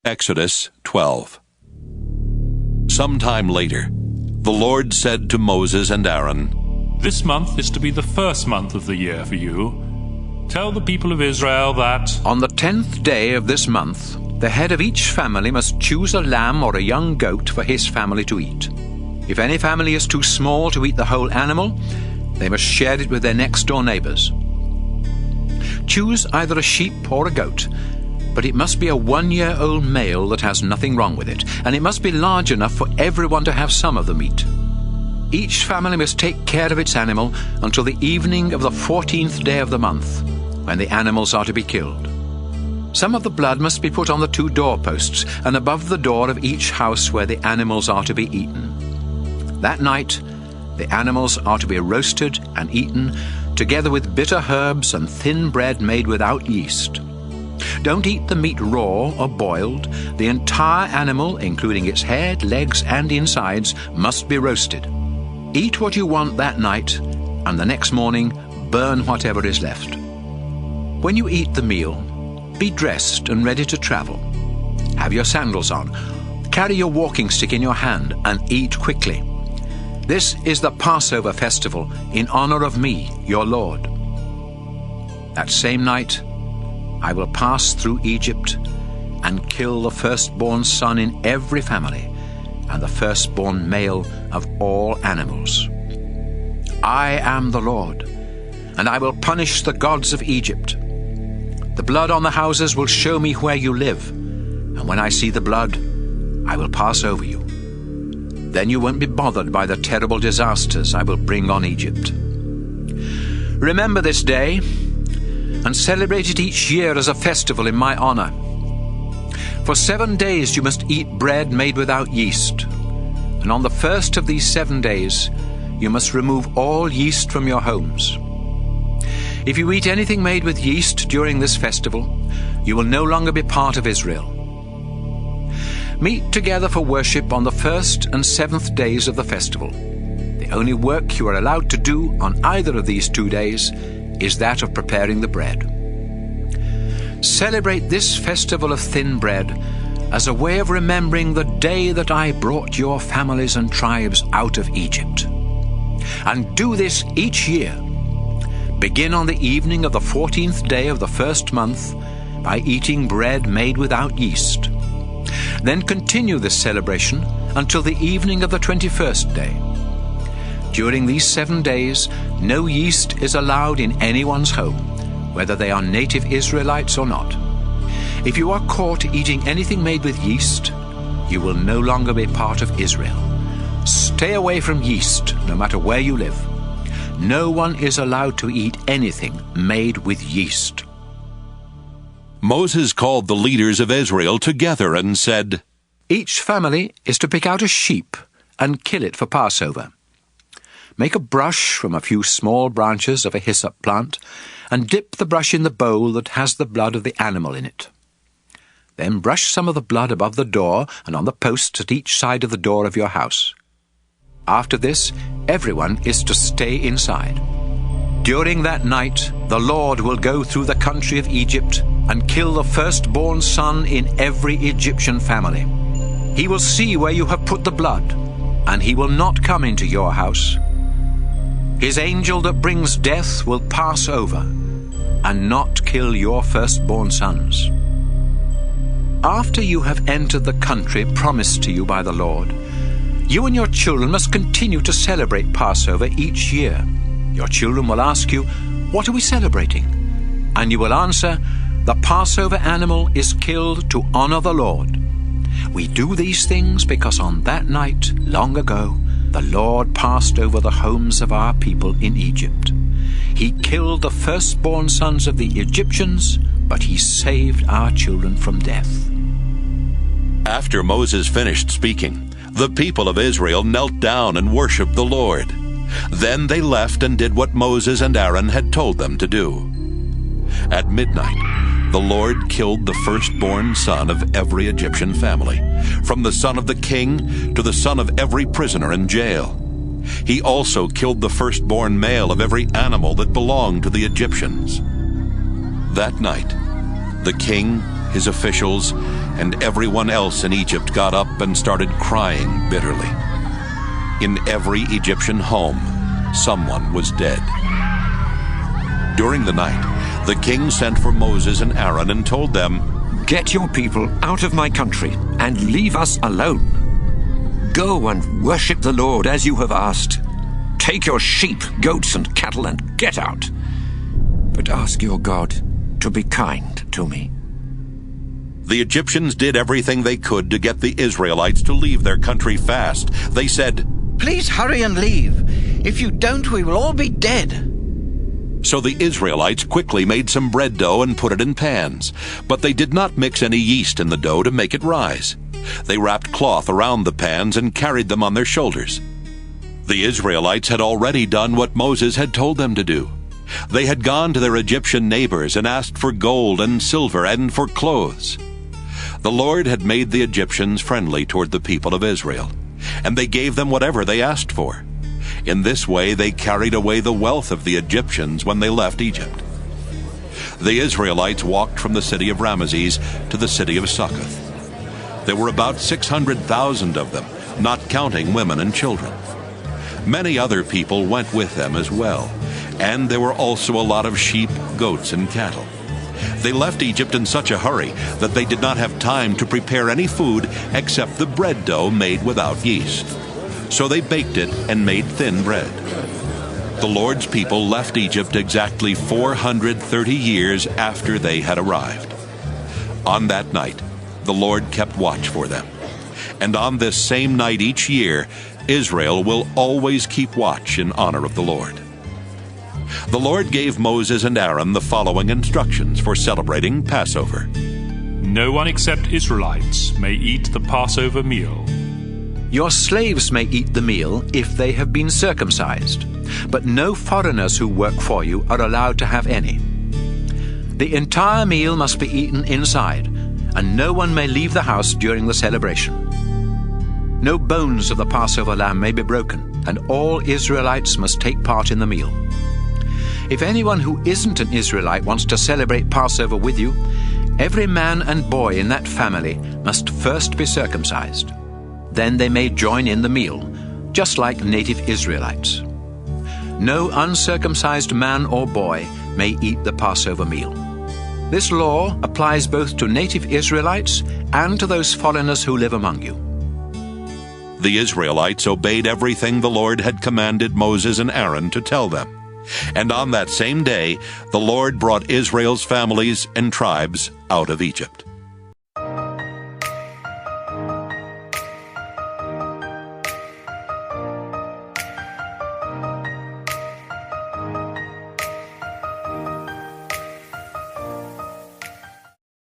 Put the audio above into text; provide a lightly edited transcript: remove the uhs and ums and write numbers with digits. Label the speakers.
Speaker 1: Exodus 12. Sometime later, the Lord said to Moses and Aaron,
Speaker 2: "This month is to be the first month of the year for you. Tell the people of Israel that
Speaker 3: on the 10th day of this month, the head of each family must choose a lamb or a young goat for his family to eat. If any family is too small to eat the whole animal, they must share it with their next-door neighbors. Choose either a sheep or a goat, but it must be a 1-year-old male that has nothing wrong with it, and it must be large enough for everyone to have some of the meat. Each family must take care of its animal until the evening of the 14th day of the month, when the animals are to be killed. Some of the blood must be put on the 2 doorposts and above the door of each house where the animals are to be eaten. That night, the animals are to be roasted and eaten, together with bitter herbs and thin bread made without yeast. Don't eat the meat raw or boiled. The entire animal, including its head, legs, and insides, must be roasted. Eat what you want that night, and the next morning burn whatever is left. When you eat the meal, be dressed and ready to travel. Have your sandals on. Carry your walking stick in your hand and eat quickly. This is the Passover Festival in honor of me, your Lord. That same night, I will pass through Egypt and kill the firstborn son in every family and the firstborn male of all animals. I am the Lord, and I will punish the gods of Egypt. The blood on the houses will show me where you live, and when I see the blood, I will pass over you. Then you won't be bothered by the terrible disasters I will bring on Egypt. Remember this day and celebrate it each year as a festival in my honor. For 7 days you must eat bread made without yeast, and on the first of these 7 days you must remove all yeast from your homes. If you eat anything made with yeast during this festival, you will no longer be part of Israel. Meet together for worship on the 1st and 7th days of the festival. The only work you are allowed to do on either of these 2 days is that of preparing the bread. Celebrate this festival of thin bread as a way of remembering the day that I brought your families and tribes out of Egypt. And do this each year. Begin on the evening of the 14th day of the first month by eating bread made without yeast. Then continue this celebration until the evening of the 21st day. During these 7 days, no yeast is allowed in anyone's home, whether they are native Israelites or not. If you are caught eating anything made with yeast, you will no longer be part of Israel. Stay away from yeast, no matter where you live. No one is allowed to eat anything made with yeast.
Speaker 1: Moses called the leaders of Israel together and said,
Speaker 3: Each family is to pick out a sheep and kill it for Passover. Make a brush from a few small branches of a hyssop plant and dip the brush in the bowl that has the blood of the animal in it. Then brush some of the blood above the door and on the posts at each side of the door of your house. After this, everyone is to stay inside. During that night, the Lord will go through the country of Egypt and kill the firstborn son in every Egyptian family. He will see where you have put the blood, and he will not come into your house. His angel that brings death will pass over and not kill your firstborn sons. After you have entered the country promised to you by the Lord, you and your children must continue to celebrate Passover each year. Your children will ask you, "What are we celebrating?" And you will answer, "The Passover animal is killed to honor the Lord. We do these things because on that night, long ago, the Lord passed over the homes of our people in Egypt. He killed the firstborn sons of the Egyptians, but he saved our children from death."
Speaker 1: After Moses finished speaking, the people of Israel knelt down and worshipped the Lord. Then they left and did what Moses and Aaron had told them to do. At midnight, the Lord killed the firstborn son of every Egyptian family, from the son of the king to the son of every prisoner in jail. He also killed the firstborn male of every animal that belonged to the Egyptians. That night, the king, his officials, and everyone else in Egypt got up and started crying bitterly. In every Egyptian home, someone was dead. During the night, the king sent for Moses and Aaron and told them,
Speaker 4: "Get your people out of my country and leave us alone. Go and worship the Lord as you have asked. Take your sheep, goats, and cattle and get out. But ask your God to be kind to me."
Speaker 1: The Egyptians did everything they could to get the Israelites to leave their country fast. They said,
Speaker 5: "Please hurry and leave. If you don't, we will all be dead."
Speaker 1: So the Israelites quickly made some bread dough and put it in pans, but they did not mix any yeast in the dough to make it rise. They wrapped cloth around the pans and carried them on their shoulders. The Israelites had already done what Moses had told them to do. They had gone to their Egyptian neighbors and asked for gold and silver and for clothes. The Lord had made the Egyptians friendly toward the people of Israel, and they gave them whatever they asked for. In this way they carried away the wealth of the Egyptians when they left Egypt. The Israelites walked from the city of Ramesses to the city of Succoth. There were about 600,000 of them, not counting women and children. Many other people went with them as well, and there were also a lot of sheep, goats, and cattle. They left Egypt in such a hurry that they did not have time to prepare any food except the bread dough made without yeast. So they baked it and made thin bread. The Lord's people left Egypt exactly 430 years after they had arrived. On that night, the Lord kept watch for them. And on this same night each year, Israel will always keep watch in honor of the Lord. The Lord gave Moses and Aaron the following instructions for celebrating Passover.
Speaker 2: No one except Israelites may eat the Passover meal.
Speaker 3: Your slaves may eat the meal if they have been circumcised, but no foreigners who work for you are allowed to have any. The entire meal must be eaten inside, and no one may leave the house during the celebration. No bones of the Passover lamb may be broken, and all Israelites must take part in the meal. If anyone who isn't an Israelite wants to celebrate Passover with you, every man and boy in that family must first be circumcised. Then they may join in the meal, just like native Israelites. No uncircumcised man or boy may eat the Passover meal. This law applies both to native Israelites and to those foreigners who live among you.
Speaker 1: The Israelites obeyed everything the Lord had commanded Moses and Aaron to tell them. And on that same day, the Lord brought Israel's families and tribes out of Egypt.